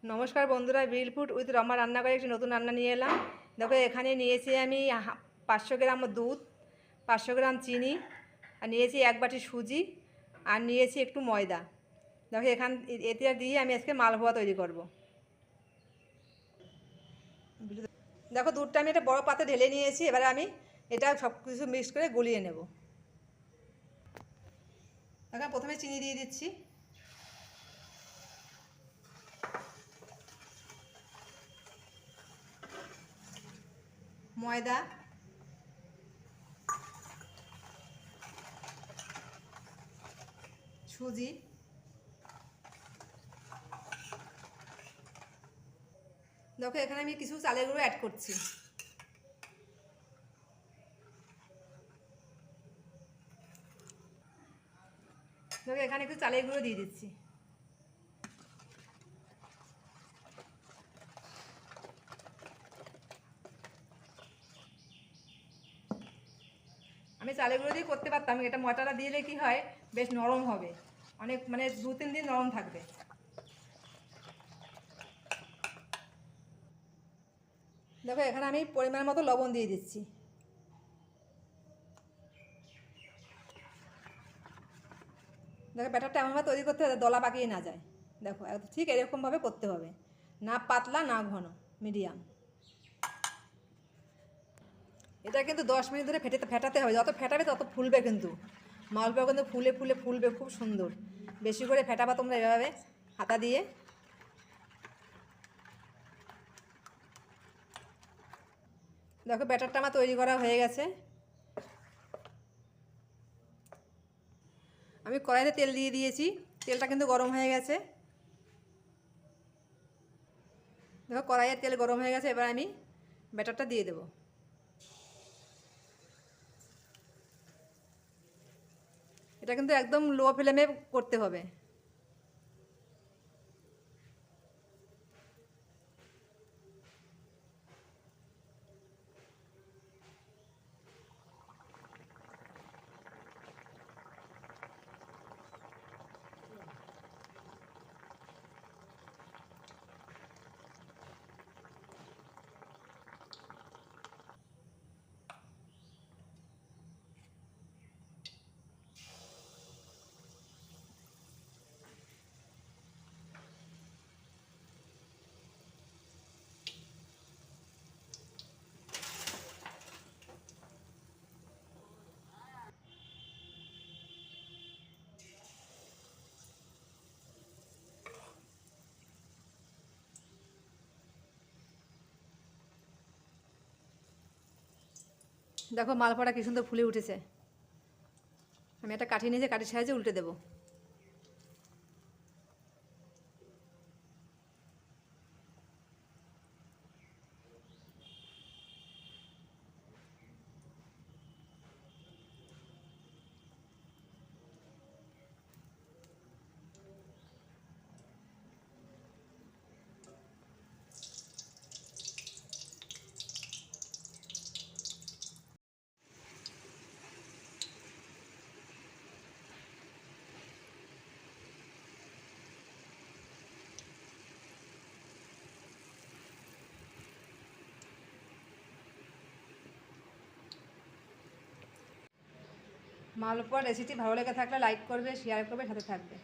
নমস্কার বন্ধুরা, বিল food with Rama রান্নাঘরে একটি নতুন রান্না নিয়ে এলাম। দেখো এখানে নিয়েছি আমি 500 গ্রাম দুধ, 500 গ্রাম চিনি, আর নিয়েছি 1 বাটি সুজি, আর নিয়েছি একটু ময়দা। দেখো এতে দিয়ে আমি আজকে মালপোয়া তৈরি করব। দেখো দুধটা আমি একটা বড় পাত্রে ঢেলে নিয়েছি। এবারে আমি এটা সব কিছু মিক্স করে গলিয়ে নেব। দেখো প্রথমে চিনি দিয়ে দিচ্ছি, ময়দা, সুজি, দেখো এখানে আমি কিছু চালের গুঁড়ো অ্যাড করছি। দেখো এখানে একটু চালের গুঁড়ো দিয়ে দিচ্ছি। আমি চালের গুঁড়ো দিয়ে করতে পারতাম, এটা ময়দাটা দিলে কি হয়, বেশ নরম হবে, অনেক মানে 2-3 দিন নরম থাকবে। দেখো এখানে আমি পরিমাণ মতো লবণ দিয়ে দিচ্ছি। দেখো ব্যাটারটা এমনভাবে তৈরি করতে হবে দলা পাকিয়ে না যায়। দেখো ঠিক এরকমভাবে করতে হবে, না পাতলা না ঘন, মিডিয়াম। এটা কিন্তু 10 মিনিট ধরে ফেটাতে হবে, যত ফেটাবে তত ফুলবে, কিন্তু মালপোয়া কিন্তু ফুলে ফুলে ফুলবে খুব সুন্দর। বেশি করে ফেটাবা তোমরা এভাবে হাতা দিয়ে। দেখো ব্যাটারটা আমার তৈরি করা হয়ে গেছে। আমি কড়াইতে তেল দিয়ে দিয়েছি, তেলটা কিন্তু গরম হয়ে গেছে। দেখো কড়াইয়ের তেল গরম হয়ে গেছে, এবার আমি ব্যাটারটা দিয়ে দেবো। এটা কিন্তু একদম লো ফ্লেমে করতে হবে। দেখো মালপোয়াটা কি সুন্দর ফুলে উঠেছে। আমি একটা কাঠি নিয়েছি, কাঠির সাহায্যে উল্টে দেবো। মালপোয়ার রেসিপি ভালো লেগে থাকলে লাইক করবে, শেয়ার করবে, সাথে থাকবে।